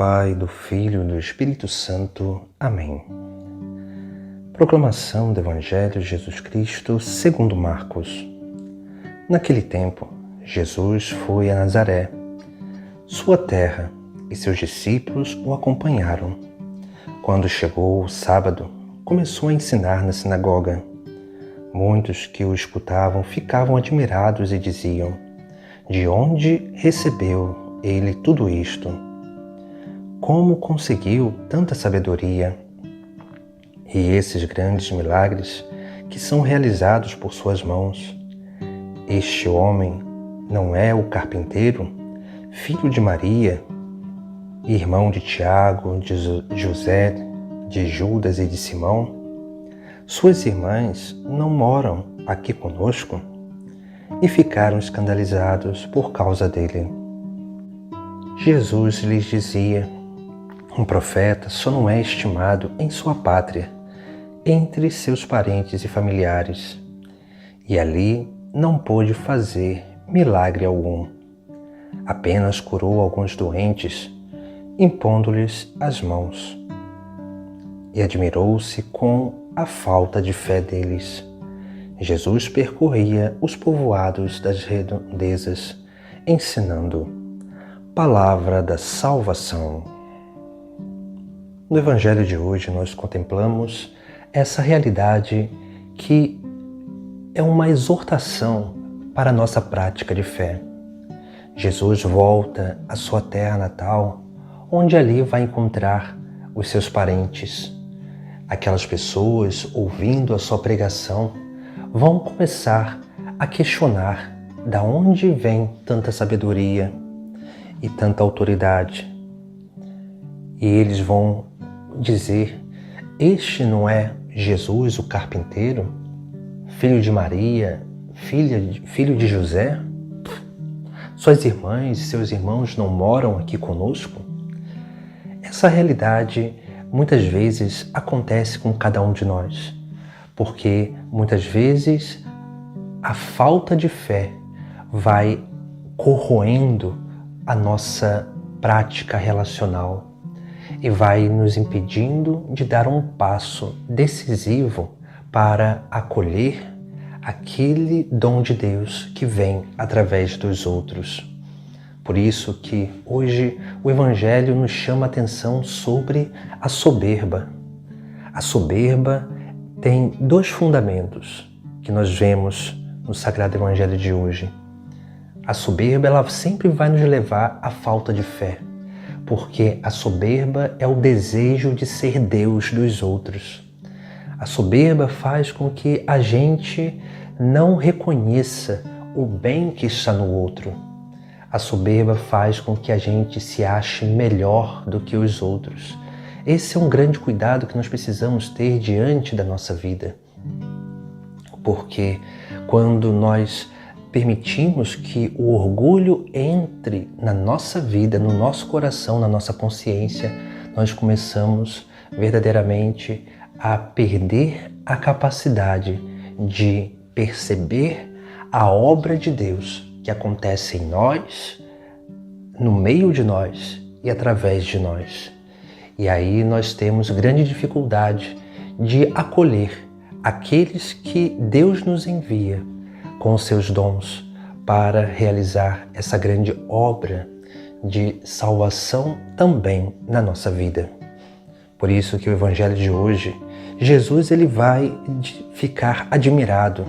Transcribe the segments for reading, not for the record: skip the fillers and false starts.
Pai, do Filho e do Espírito Santo. Amém. Proclamação do Evangelho de Jesus Cristo segundo Marcos. Naquele tempo, Jesus foi a Nazaré, sua terra, e seus discípulos o acompanharam. Quando chegou o sábado, começou a ensinar na sinagoga. Muitos que o escutavam ficavam admirados e diziam: de onde recebeu ele tudo isto? Como conseguiu tanta sabedoria? E esses grandes milagres que são realizados por suas mãos? Este homem não é o carpinteiro, filho de Maria, irmão de Tiago, de José, de Judas e de Simão? Suas irmãs não moram aqui conosco? E ficaram escandalizados por causa dele. Jesus lhes dizia: um profeta só não é estimado em sua pátria, entre seus parentes e familiares, e ali não pôde fazer milagre algum. Apenas curou alguns doentes, impondo-lhes as mãos. E admirou-se com a falta de fé deles. Jesus percorria os povoados das redondezas, ensinando. Palavra da salvação. No Evangelho de hoje nós contemplamos essa realidade que é uma exortação para a nossa prática de fé. Jesus volta à sua terra natal, onde ali vai encontrar os seus parentes. Aquelas pessoas, ouvindo a sua pregação, vão começar a questionar de onde vem tanta sabedoria e tanta autoridade. E eles vão dizer: este não é Jesus, o carpinteiro, filho de Maria, filho de José? Suas irmãs e seus irmãos não moram aqui conosco? Essa realidade muitas vezes acontece com cada um de nós, porque muitas vezes a falta de fé vai corroendo a nossa prática relacional e vai nos impedindo de dar um passo decisivo para acolher aquele dom de Deus que vem através dos outros. Por isso que hoje o Evangelho nos chama a atenção sobre a soberba. A soberba tem dois fundamentos que nós vemos no Sagrado Evangelho de hoje. A soberba, ela sempre vai nos levar à falta de fé, porque a soberba é o desejo de ser Deus dos outros. A soberba faz com que a gente não reconheça o bem que está no outro. A soberba faz com que a gente se ache melhor do que os outros. Esse é um grande cuidado que nós precisamos ter diante da nossa vida. Porque quando nós permitimos que o orgulho entre na nossa vida, no nosso coração, na nossa consciência, nós começamos verdadeiramente a perder a capacidade de perceber a obra de Deus que acontece em nós, no meio de nós e através de nós. E aí nós temos grande dificuldade de acolher aqueles que Deus nos envia com seus dons para realizar essa grande obra de salvação também na nossa vida. Por isso que o Evangelho de hoje, Jesus ele vai ficar admirado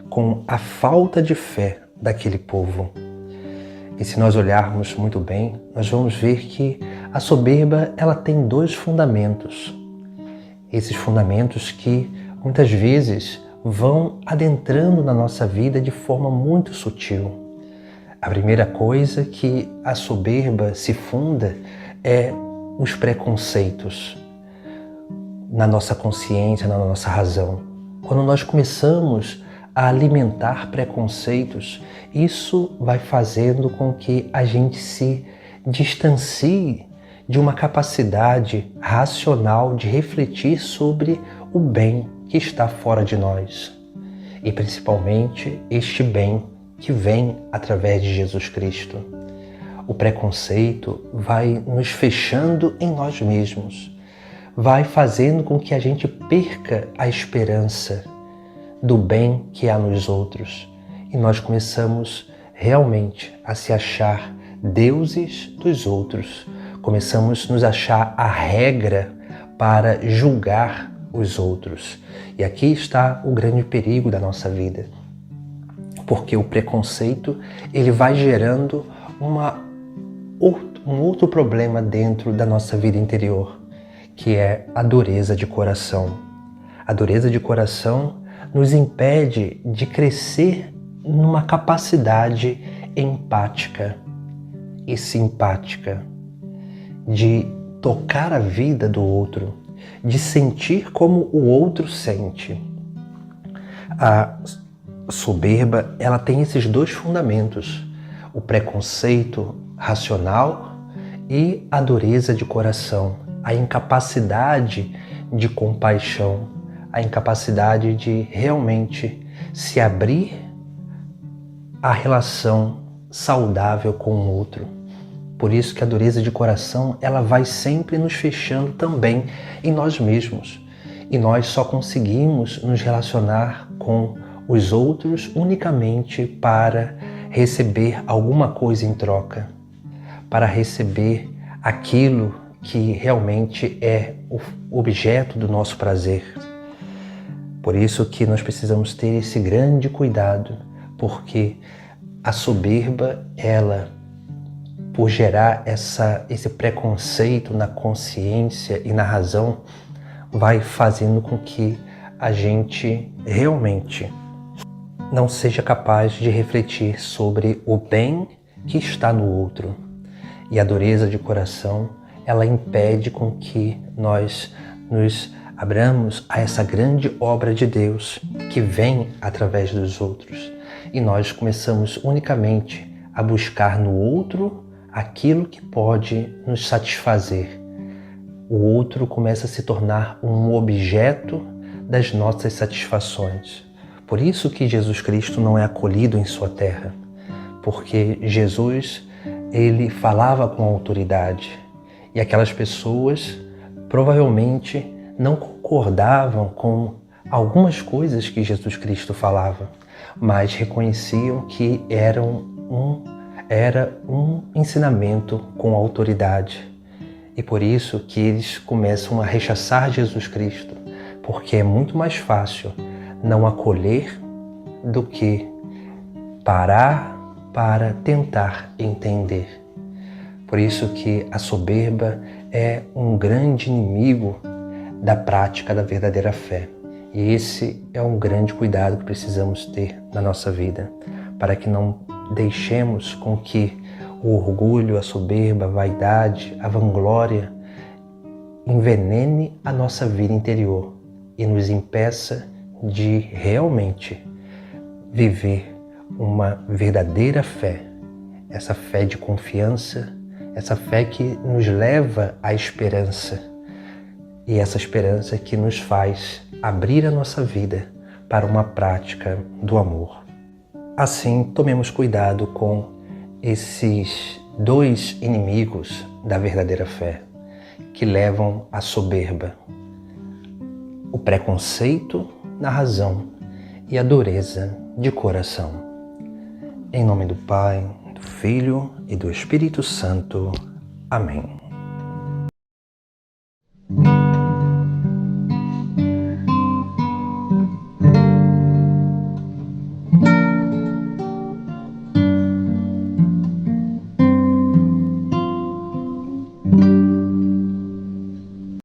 com a falta de fé daquele povo. E se nós olharmos muito bem, nós vamos ver que a soberba ela tem dois fundamentos. Esses fundamentos que muitas vezes vão adentrando na nossa vida de forma muito sutil. A primeira coisa que a soberba se funda é os preconceitos na nossa consciência, na nossa razão. Quando nós começamos a alimentar preconceitos, isso vai fazendo com que a gente se distancie de uma capacidade racional de refletir sobre o bem que está fora de nós. E principalmente este bem que vem através de Jesus Cristo. O preconceito vai nos fechando em nós mesmos, vai fazendo com que a gente perca a esperança do bem que há nos outros. E nós começamos realmente a se achar deuses dos outros. Começamos a nos achar a regra para julgar os outros. E aqui está o grande perigo da nossa vida. Porque o preconceito, ele vai gerando um outro problema dentro da nossa vida interior, que é a dureza de coração. A dureza de coração nos impede de crescer numa capacidade empática e simpática, de tocar a vida do outro, de sentir como o outro sente. A soberba, ela tem esses dois fundamentos, o preconceito racional e a dureza de coração, a incapacidade de compaixão, a incapacidade de realmente se abrir à relação saudável com o outro. Por isso que a dureza de coração, ela vai sempre nos fechando também em nós mesmos. E nós só conseguimos nos relacionar com os outros unicamente para receber alguma coisa em troca, para receber aquilo que realmente é o objeto do nosso prazer. Por isso que nós precisamos ter esse grande cuidado, porque a soberba, ela, por gerar esse preconceito na consciência e na razão, vai fazendo com que a gente realmente não seja capaz de refletir sobre o bem que está no outro. E a dureza de coração, ela impede com que nós nos abramos a essa grande obra de Deus que vem através dos outros. E nós começamos unicamente a buscar no outro aquilo que pode nos satisfazer. O outro começa a se tornar um objeto das nossas satisfações. Por isso que Jesus Cristo não é acolhido em sua terra, porque Jesus, ele falava com autoridade e aquelas pessoas provavelmente não concordavam com algumas coisas que Jesus Cristo falava, mas reconheciam que era um ensinamento com autoridade. E por isso que eles começam a rechaçar Jesus Cristo, porque é muito mais fácil não acolher do que parar para tentar entender. Por isso que a soberba é um grande inimigo da prática da verdadeira fé. E esse é um grande cuidado que precisamos ter na nossa vida, para que não deixemos com que o orgulho, a soberba, a vaidade, a vanglória envenene a nossa vida interior e nos impeça de realmente viver uma verdadeira fé, essa fé de confiança, essa fé que nos leva à esperança e essa esperança que nos faz abrir a nossa vida para uma prática do amor. Assim, tomemos cuidado com esses dois inimigos da verdadeira fé que levam à soberba, o preconceito na razão e a dureza de coração. Em nome do Pai, do Filho e do Espírito Santo. Amém.